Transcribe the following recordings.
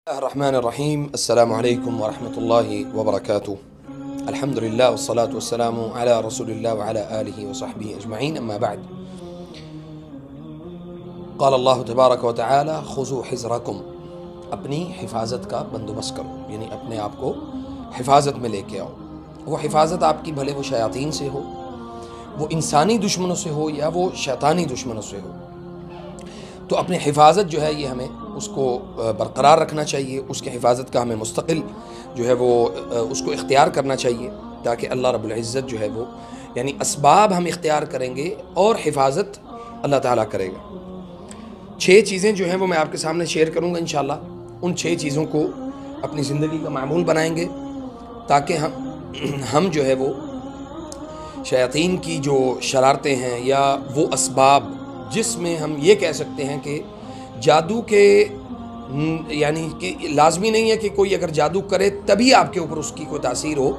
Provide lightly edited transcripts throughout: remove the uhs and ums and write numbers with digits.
الرحمن الرحیم السلام علیکم ورحمۃ اللہ وبرکاتہ الحمد للہ والصلاة والسلام علی رسول اللہ وعلی آلہ وصحبہ اجمعین اما بعد قال اللہ تبارک و تعالی خذوا حذرکم، اپنی حفاظت کا بندوبست کرو، یعنی اپنے آپ کو حفاظت میں لے کے آؤ۔ وہ حفاظت آپ کی بھلے وہ شیاطین سے ہو، وہ انسانی دشمنوں سے ہو یا وہ شیطانی دشمنوں سے ہو، تو اپنی حفاظت جو ہے یہ ہمیں اس کو برقرار رکھنا چاہیے، اس کے حفاظت کا ہمیں مستقل جو ہے وہ اس کو اختیار کرنا چاہیے، تاکہ اللہ رب العزت جو ہے وہ یعنی اسباب ہم اختیار کریں گے اور حفاظت اللہ تعالیٰ کرے گا۔ 6 چیزیں جو ہیں وہ میں آپ کے سامنے شیئر کروں گا انشاءاللہ۔ ان 6 چیزوں کو اپنی زندگی کا معمول بنائیں گے تاکہ ہم جو ہے وہ شیاطین کی جو شرارتیں ہیں یا وہ اسباب جس میں ہم یہ کہہ سکتے ہیں کہ جادو کے یعنی کہ لازمی نہیں ہے کہ کوئی اگر جادو کرے تبھی آپ کے اوپر اس کی کوئی تاثیر ہو،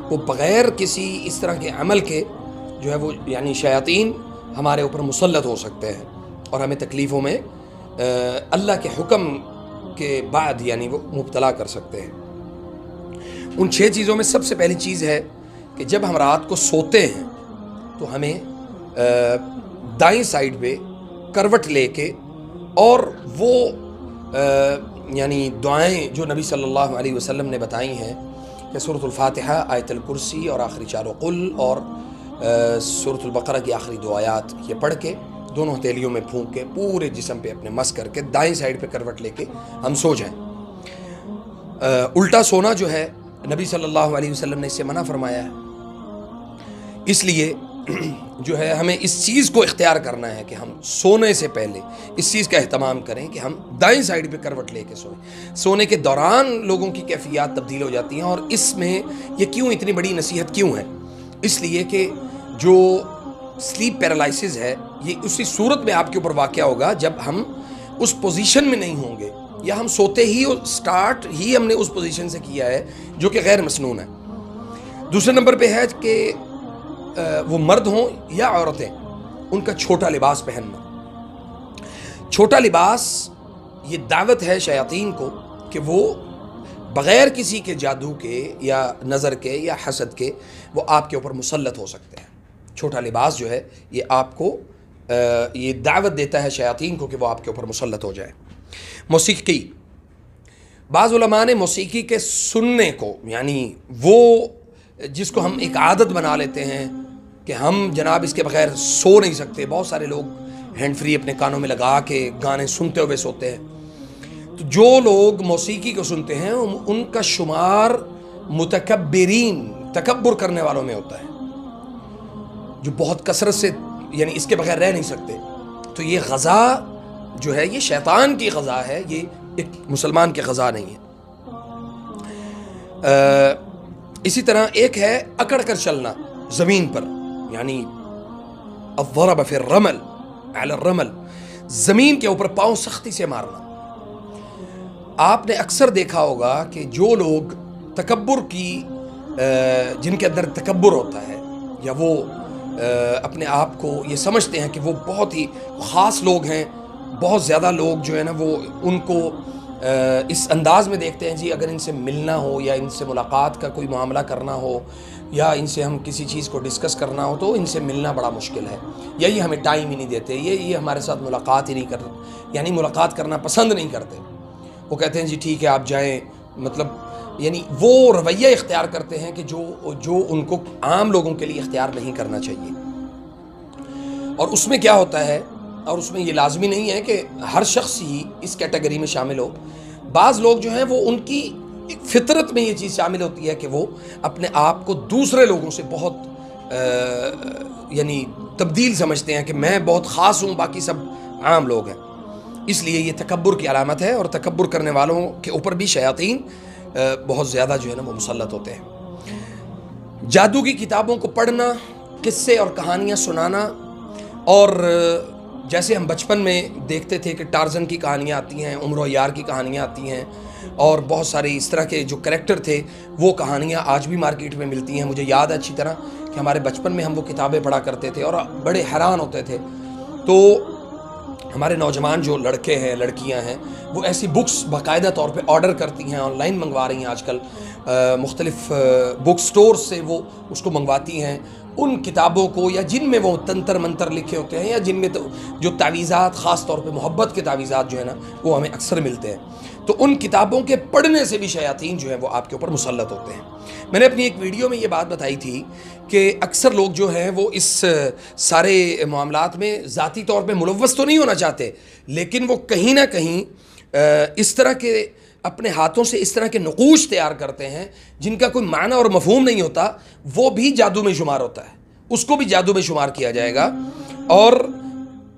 وہ بغیر کسی اس طرح کے عمل کے جو ہے وہ یعنی شیاطین ہمارے اوپر مسلط ہو سکتے ہیں اور ہمیں تکلیفوں میں اللہ کے حکم کے بعد یعنی وہ مبتلا کر سکتے ہیں۔ ان 6 چیزوں میں سب سے پہلی چیز ہے کہ جب ہم رات کو سوتے ہیں تو ہمیں دائیں سائڈ پہ کروٹ لے کے اور وہ یعنی دعائیں جو نبی صلی اللہ علیہ وسلم نے بتائی ہیں کہ سورۃ الفاتحہ، آیت الکرسی اور آخری 4 قل اور سورۃ البقرہ کی آخری 2 آیات یہ پڑھ کے دونوں ہتھیلیوں میں پھونک کے پورے جسم پہ اپنے مس کر کے دائیں سائڈ پہ کروٹ لے کے ہم سو جائیں۔ الٹا سونا جو ہے نبی صلی اللہ علیہ وسلم نے اس سے منع فرمایا ہے، اس لیے جو ہے ہمیں اس چیز کو اختیار کرنا ہے کہ ہم سونے سے پہلے اس چیز کا اہتمام کریں کہ ہم دائیں سائڈ پہ کروٹ لے کے سوئیں۔ سونے کے دوران لوگوں کی کیفیات تبدیل ہو جاتی ہیں، اور اس میں یہ کیوں اتنی بڑی نصیحت کیوں ہے؟ اس لیے کہ جو سلیپ پیرالائسس ہے یہ اسی صورت میں آپ کے اوپر واقع ہوگا جب ہم اس پوزیشن میں نہیں ہوں گے، یا ہم سوتے ہی سٹارٹ ہی ہم نے اس پوزیشن سے کیا ہے جو کہ غیر مسنون ہے۔ دوسرے نمبر پہ ہے کہ وہ مرد ہوں یا عورتیں، ان کا چھوٹا لباس پہننا۔ چھوٹا لباس یہ دعوت ہے شیاطین کو کہ وہ بغیر کسی کے جادو کے یا نظر کے یا حسد کے وہ آپ کے اوپر مسلط ہو سکتے ہیں۔ چھوٹا لباس جو ہے یہ آپ کو یہ دعوت دیتا ہے شیاطین کو کہ وہ آپ کے اوپر مسلط ہو جائے۔ موسیقی، بعض علماء نے موسیقی کے سننے کو یعنی وہ جس کو ہم ایک عادت بنا لیتے ہیں کہ ہم جناب اس کے بغیر سو نہیں سکتے، بہت سارے لوگ ہینڈ فری اپنے کانوں میں لگا کے گانے سنتے ہوئے سوتے ہیں، تو جو لوگ موسیقی کو سنتے ہیں ان کا شمار متکبرین، تکبر کرنے والوں میں ہوتا ہے، جو بہت کثرت سے یعنی اس کے بغیر رہ نہیں سکتے۔ تو یہ غذا جو ہے یہ شیطان کی غذا ہے، یہ ایک مسلمان کی غذا نہیں ہے۔ اسی طرح ایک ہے اکڑ کر چلنا زمین پر، یعنی الضرب فی الرمل علی الرمل، زمین کے اوپر پاؤں سختی سے مارنا۔ آپ نے اکثر دیکھا ہوگا کہ جو لوگ تکبر کی جن کے اندر تکبر ہوتا ہے یا وہ اپنے آپ کو یہ سمجھتے ہیں کہ وہ بہت ہی خاص لوگ ہیں، بہت زیادہ لوگ جو ہے نا وہ ان کو اس انداز میں دیکھتے ہیں جی اگر ان سے ملنا ہو یا ان سے ملاقات کا کوئی معاملہ کرنا ہو یا ان سے ہم کسی چیز کو ڈسکس کرنا ہو تو ان سے ملنا بڑا مشکل ہے، یا یہ ہمیں ٹائم ہی نہیں دیتے، یہ ہمارے ساتھ ملاقات ہی نہیں کرتے، یعنی ملاقات کرنا پسند نہیں کرتے۔ وہ کہتے ہیں جی ٹھیک ہے آپ جائیں، مطلب یعنی وہ رویہ اختیار کرتے ہیں کہ جو ان کو عام لوگوں کے لیے اختیار نہیں کرنا چاہیے۔ اور اس میں کیا ہوتا ہے، اور اس میں یہ لازمی نہیں ہے کہ ہر شخص ہی اس کیٹیگری میں شامل ہو، بعض لوگ جو ہیں وہ ان کی فطرت میں یہ چیز شامل ہوتی ہے کہ وہ اپنے آپ کو دوسرے لوگوں سے بہت یعنی تبدیل سمجھتے ہیں کہ میں بہت خاص ہوں، باقی سب عام لوگ ہیں۔ اس لیے یہ تکبر کی علامت ہے، اور تکبر کرنے والوں کے اوپر بھی شیاطین بہت زیادہ جو ہے نا وہ مسلط ہوتے ہیں۔ جادو کی کتابوں کو پڑھنا، قصے اور کہانیاں سنانا، اور جیسے ہم بچپن میں دیکھتے تھے کہ ٹارزن کی کہانیاں آتی ہیں، عمر و یار کی کہانیاں آتی ہیں، اور بہت سارے اس طرح کے جو کریکٹر تھے وہ کہانیاں آج بھی مارکیٹ میں ملتی ہیں۔ مجھے یاد ہے اچھی طرح کہ ہمارے بچپن میں ہم وہ کتابیں پڑھا کرتے تھے اور بڑے حیران ہوتے تھے۔ تو ہمارے نوجوان جو لڑکے ہیں لڑکیاں ہیں وہ ایسی بکس باقاعدہ طور پہ آرڈر کرتی ہیں، آن لائن منگوا رہی ہیں آج کل، مختلف بک سٹور سے وہ اس کو منگواتی ہیں، ان کتابوں کو، یا جن میں وہ تنتر منتر لکھے ہوتے ہیں، یا جن میں جو تعویذات، خاص طور پہ محبت کے تعویذات جو ہے نا وہ ہمیں اکثر ملتے ہیں، تو ان کتابوں کے پڑھنے سے بھی شیاطین جو ہیں وہ آپ کے اوپر مسلط ہوتے ہیں۔ میں نے اپنی ایک ویڈیو میں یہ بات بتائی تھی کہ اکثر لوگ جو ہیں وہ اس سارے معاملات میں ذاتی طور پہ ملوث تو نہیں ہونا چاہتے، لیکن وہ کہیں نہ کہیں اس طرح کے اپنے ہاتھوں سے اس طرح کے نقوش تیار کرتے ہیں جن کا کوئی معنی اور مفہوم نہیں ہوتا، وہ بھی جادو میں شمار ہوتا ہے، اس کو بھی جادو میں شمار کیا جائے گا، اور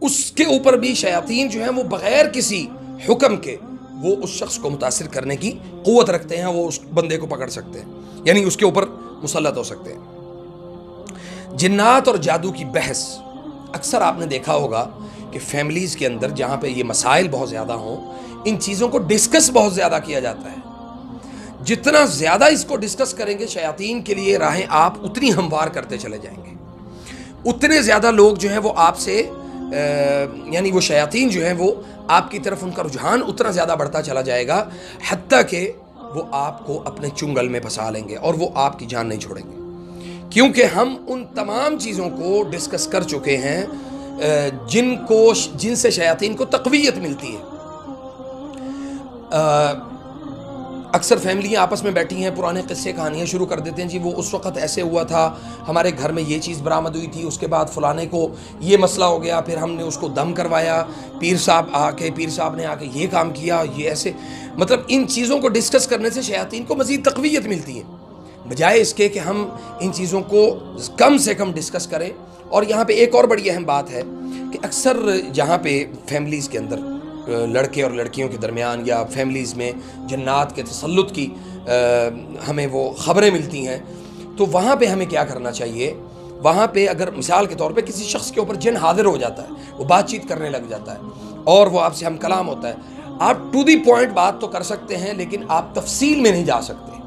اس کے اوپر بھی شیاطین جو ہیں وہ بغیر کسی حکم کے وہ اس شخص کو متاثر کرنے کی قوت رکھتے ہیں، وہ اس بندے کو پکڑ سکتے ہیں، یعنی اس کے اوپر مسلط ہو سکتے ہیں۔ جنات اور جادو کی بحث اکثر آپ نے دیکھا ہوگا کہ فیملیز کے اندر جہاں پہ یہ مسائل بہت زیادہ ہوں، ان چیزوں کو ڈسکس بہت زیادہ کیا جاتا ہے۔ جتنا زیادہ اس کو ڈسکس کریں گے شیاطین کے لیے راہیں آپ اتنی ہموار کرتے چلے جائیں گے، اتنے زیادہ لوگ جو ہیں وہ آپ سے یعنی وہ شیاطین جو ہیں وہ آپ کی طرف ان کا رجحان اتنا زیادہ بڑھتا چلا جائے گا، حتیٰ کہ وہ آپ کو اپنے چنگل میں پھنسا لیں گے اور وہ آپ کی جان نہیں چھوڑیں گے، کیونکہ ہم ان تمام چیزوں کو ڈسکس کر چکے ہیں جن سے شیاطین کو تقویت ملتی ہے۔ اکثر فیملیاں آپس میں بیٹھی ہیں، پرانے قصے کہانیاں شروع کر دیتے ہیں، جی وہ اس وقت ایسے ہوا تھا، ہمارے گھر میں یہ چیز برآمد ہوئی تھی، اس کے بعد فلانے کو یہ مسئلہ ہو گیا، پھر ہم نے اس کو دم کروایا، پیر صاحب نے آ کے یہ کام کیا، یہ ایسے، مطلب ان چیزوں کو ڈسکس کرنے سے شیاطین کو مزید تقویت ملتی ہے، بجائے اس کے کہ ہم ان چیزوں کو کم سے کم ڈسکس کریں۔ اور یہاں پہ ایک اور بڑی اہم بات ہے کہ اکثر جہاں پہ فیملیز کے اندر لڑکے اور لڑکیوں کے درمیان یا فیملیز میں جنات کے تسلط کی ہمیں وہ خبریں ملتی ہیں، تو وہاں پہ ہمیں کیا کرنا چاہیے؟ وہاں پہ اگر مثال کے طور پہ کسی شخص کے اوپر جن حاضر ہو جاتا ہے، وہ بات چیت کرنے لگ جاتا ہے اور وہ آپ سے ہم کلام ہوتا ہے، آپ ٹو دی پوائنٹ بات تو کر سکتے ہیں، لیکن آپ تفصیل میں نہیں جا سکتے۔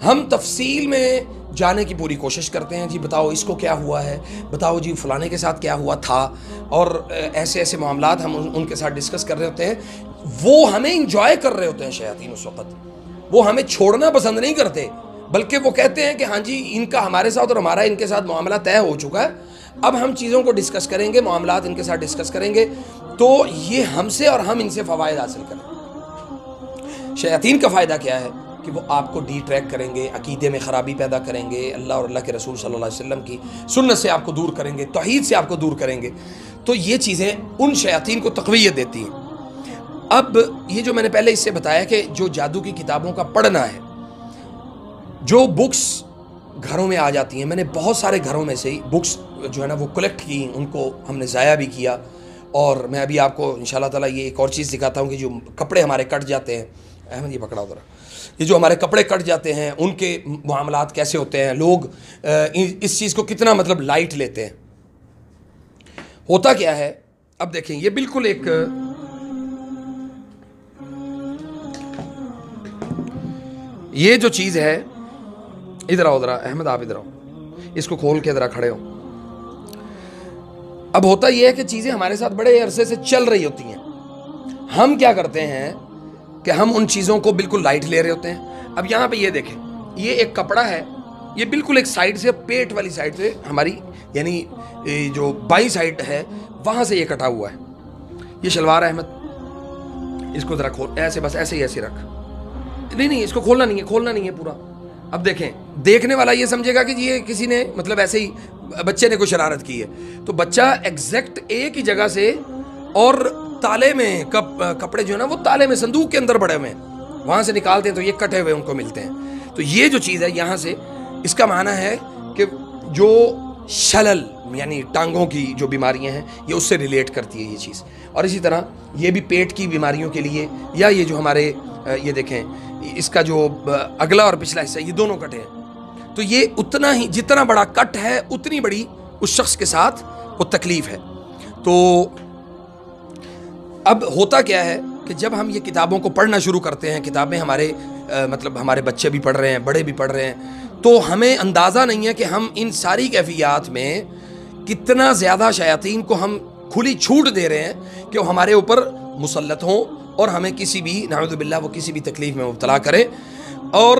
ہم تفصیل میں جانے کی پوری کوشش کرتے ہیں، جی بتاؤ اس کو کیا ہوا ہے، بتاؤ جی فلانے کے ساتھ کیا ہوا تھا، اور ایسے ایسے معاملات ہم ان کے ساتھ ڈسکس کر رہے ہوتے ہیں، وہ ہمیں انجوائے کر رہے ہوتے ہیں شیاطین اس وقت، وہ ہمیں چھوڑنا پسند نہیں کرتے، بلکہ وہ کہتے ہیں کہ ہاں جی ان کا ہمارے ساتھ اور ہمارا ان کے ساتھ معاملہ طے ہو چکا ہے، اب ہم چیزوں کو ڈسکس کریں گے، معاملات ان کے ساتھ ڈسکس کریں گے تو یہ ہم سے اور ہم ان سے فوائد حاصل کریں۔ شیاطین کا فائدہ کیا ہے کہ وہ آپ کو ڈی ٹریک کریں گے، عقیدے میں خرابی پیدا کریں گے، اللہ اور اللہ کے رسول صلی اللہ علیہ وسلم کی سنت سے آپ کو دور کریں گے، توحید سے آپ کو دور کریں گے، تو یہ چیزیں ان شیاطین کو تقویت دیتی ہیں۔ اب یہ جو میں نے پہلے اس سے بتایا کہ جو جادو کی کتابوں کا پڑھنا ہے، جو بکس گھروں میں آ جاتی ہیں، میں نے بہت سارے گھروں میں سے ہی بکس جو ہے نا وہ کلیکٹ کی، ان کو ہم نے ضائع بھی کیا، اور میں ابھی آپ کو انشاءاللہ تعالیٰ یہ ایک اور چیز دکھاتا ہوں کہ جو کپڑے ہمارے کٹ جاتے ہیں، احمد یہ پکڑا ادھر، یہ جو ہمارے کپڑے کٹ جاتے ہیں ان کے معاملات کیسے ہوتے ہیں، لوگ اس چیز کو کتنا مطلب لائٹ لیتے ہیں۔ ہوتا کیا ہے، اب دیکھیں یہ بالکل ایک یہ جو چیز ہے، ادھر آؤ ذرا احمد، آپ ادھر آؤ، اس کو کھول کے ذرا کھڑے ہو۔ اب ہوتا یہ ہے کہ چیزیں ہمارے ساتھ بڑے عرصے سے چل رہی ہوتی ہیں، ہم کیا کرتے ہیں کہ ہم ان چیزوں کو بالکل لائٹ لے رہے ہوتے ہیں۔ اب یہاں پہ یہ دیکھیں، یہ ایک کپڑا ہے، یہ بالکل ایک سائیڈ سے، پیٹ والی سائیڈ سے ہماری یعنی جو بائیں سائیڈ ہے وہاں سے یہ کٹا ہوا ہے، یہ شلوار احمد، اس کو ذرا کھول، ایسے بس ایسے ہی ایسے رکھ، نہیں اس کو کھولنا نہیں ہے پورا۔ اب دیکھیں، دیکھنے والا یہ سمجھے گا کہ یہ کسی نے مطلب ایسے ہی بچے نے کوئی شرارت کی ہے، تو بچہ ایگزیکٹ ایک ہی جگہ سے، اور تالے میں کپڑے جو ہے نا وہ تالے میں صندوق کے اندر بڑے ہوئے ہیں، وہاں سے نکالتے ہیں تو یہ کٹے ہوئے ان کو ملتے ہیں۔ تو یہ جو چیز ہے یہاں سے، اس کا معنی ہے کہ جو شلل یعنی ٹانگوں کی جو بیماریاں ہیں یہ اس سے ریلیٹ کرتی ہے یہ چیز، اور اسی طرح یہ بھی پیٹ کی بیماریوں کے لیے، یا یہ جو ہمارے یہ دیکھیں اس کا جو اگلا اور پچھلا حصہ یہ دونوں کٹے ہیں، تو یہ اتنا ہی جتنا بڑا کٹ ہے اتنی بڑی اس شخص کے ساتھ وہ تکلیف ہے۔ تو اب ہوتا کیا ہے کہ جب ہم یہ کتابوں کو پڑھنا شروع کرتے ہیں، کتابیں ہمارے مطلب ہمارے بچے بھی پڑھ رہے ہیں، بڑے بھی پڑھ رہے ہیں، تو ہمیں اندازہ نہیں ہے کہ ہم ان ساری کیفیات میں کتنا زیادہ شیاطین کو ہم کھلی چھوٹ دے رہے ہیں کہ وہ ہمارے اوپر مسلط ہوں اور ہمیں کسی بھی نعوذ باللہ وہ کسی بھی تکلیف میں مبتلا کرے. اور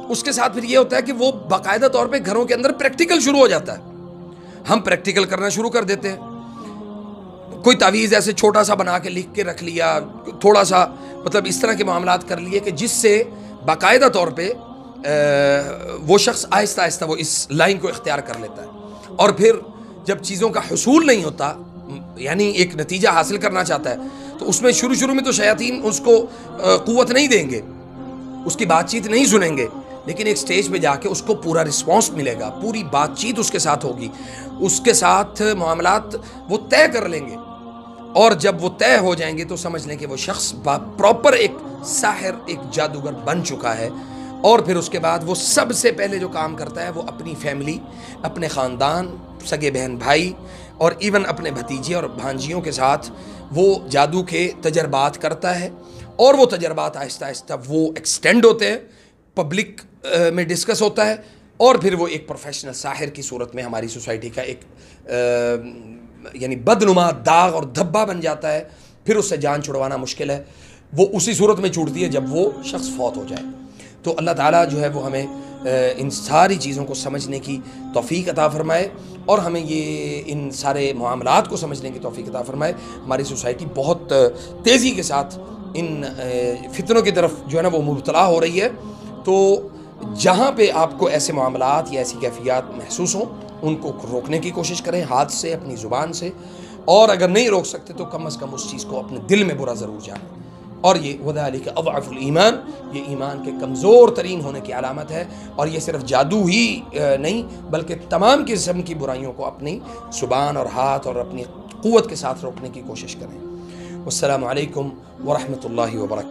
اس کے ساتھ پھر یہ ہوتا ہے کہ وہ باقاعدہ طور پہ گھروں کے اندر پریکٹیکل شروع ہو جاتا ہے. ہم پریکٹیکل کرنا شروع کر دیتے ہیں. کوئی تعویذ ایسے چھوٹا سا بنا کے لکھ کے رکھ لیا, تھوڑا سا مطلب اس طرح کے معاملات کر لیے کہ جس سے باقاعدہ طور پہ وہ شخص آہستہ آہستہ وہ اس لائن کو اختیار کر لیتا ہے. اور پھر جب چیزوں کا حصول نہیں ہوتا, یعنی ایک نتیجہ حاصل کرنا چاہتا ہے, تو اس میں شروع میں تو شیاطین اس کو قوت نہیں دیں گے, اس کی بات چیت نہیں سنیں گے, لیکن ایک سٹیج پہ جا کے اس کو پورا رسپانس ملے گا, پوری بات چیت اس کے ساتھ ہوگی, اس کے ساتھ معاملات وہ طے کر لیں گے. اور جب وہ طے ہو جائیں گے تو سمجھ لیں کہ وہ شخص پراپر ایک ساحر, ایک جادوگر بن چکا ہے. اور پھر اس کے بعد وہ سب سے پہلے جو کام کرتا ہے وہ اپنی فیملی, اپنے خاندان, سگے بہن بھائی اور ایون اپنے بھتیجے اور بھانجیوں کے ساتھ وہ جادو کے تجربات کرتا ہے. اور وہ تجربات آہستہ آہستہ وہ ایکسٹینڈ ہوتے ہیں, پبلک میں ڈسکس ہوتا ہے, اور پھر وہ ایک پروفیشنل ساحر کی صورت میں ہماری سوسائٹی کا ایک یعنی بدنما داغ اور دھبا بن جاتا ہے. پھر اس سے جان چھڑوانا مشکل ہے. وہ اسی صورت میں چھوٹتی ہے جب وہ شخص فوت ہو جائے. تو اللہ تعالیٰ جو ہے وہ ہمیں ان ساری چیزوں کو سمجھنے کی توفیق عطا فرمائے, اور ہمیں یہ ان سارے معاملات کو سمجھنے کی توفیق عطا فرمائے. ہماری سوسائٹی بہت تیزی کے ساتھ ان فتنوں کی طرف جو ہے نا وہ مبتلا ہو رہی ہے. تو جہاں پہ آپ کو ایسے معاملات یا ایسی کیفیات محسوس ہوں, ان کو روکنے کی کوشش کریں ہاتھ سے, اپنی زبان سے, اور اگر نہیں روک سکتے تو کم از کم اس چیز کو اپنے دل میں برا ضرور جانیں. اور یہ وذالک اضعف الایمان, یہ ایمان کے کمزور ترین ہونے کی علامت ہے. اور یہ صرف جادو ہی نہیں بلکہ تمام قسم کی برائیوں کو اپنی زبان اور ہاتھ اور اپنی قوت کے ساتھ روکنے کی کوشش کریں. والسلام علیکم ورحمۃ اللہ وبرکاتہ.